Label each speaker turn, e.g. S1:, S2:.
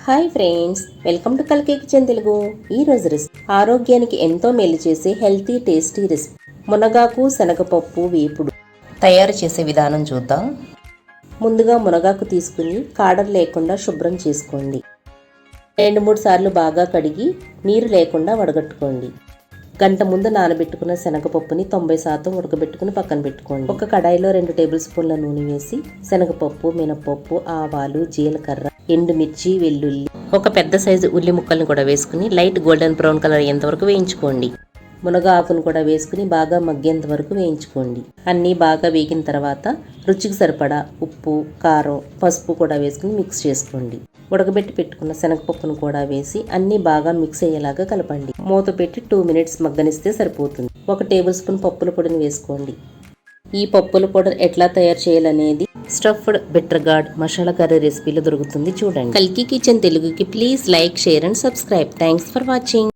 S1: Hi friends, welcome to కల్కి kitchen Telugu. ఈ రోజు రెసిపీ ఆరోగ్యానికి ఎంతో మేలు చేసే హెల్తీ టేస్టీ రెసిపీ మునగాకు శనగపప్పు వేపుడు తయారు చేసే విధానం చూద్దాం. ముందుగా మునగాకు తీసుకుని కాడలు లేకుండా శుభ్రం చేసుకోండి. 2-3 సార్లు బాగా కడిగి నీరు లేకుండా వడగట్టుకోండి. గంట ముందు నానబెట్టుకున్న శనగపప్పుని 90% ఉడకబెట్టుకుని పక్కన పెట్టుకోండి. ఒక కడాయిలో 2 టేబుల్ స్పూన్ల నూనె వేసి శనగపప్పు, మినపప్పు, ఆవాలు, జీలకర్ర, ఎండుమిర్చి, వెల్లుల్లి, ఒక పెద్ద సైజు ఉల్లి ముక్కల్ని కూడా వేసుకుని లైట్ గోల్డెన్ బ్రౌన్ కలర్ అయ్యేంత వరకు వేయించుకోండి. మునగ ఆకును కూడా వేసుకుని బాగా మగ్గేంత వరకు వేయించుకోండి. అన్నీ బాగా వేగిన తర్వాత రుచికి సరిపడా ఉప్పు, కారం, పసుపు కూడా వేసుకుని మిక్స్ చేసుకోండి. ఉడకబెట్టి పెట్టుకున్న శనగపప్పును కూడా వేసి అన్నీ బాగా మిక్స్ అయ్యేలాగా కలపండి. మూత పెట్టి 2 మినిట్స్ మగ్గనిస్తే సరిపోతుంది. 1 టేబుల్ స్పూన్ పప్పుల పొడిని వేసుకోండి. ఈ పప్పుల పౌడర్ ఎట్లా తయారు చేయాలనేది stuffed bitter gourd masala curry రెసిపీలో దొరుకుతుంది, చూడండి. కల్కి కిచెన్ తెలుగుకి please like, share and subscribe. Thanks for watching.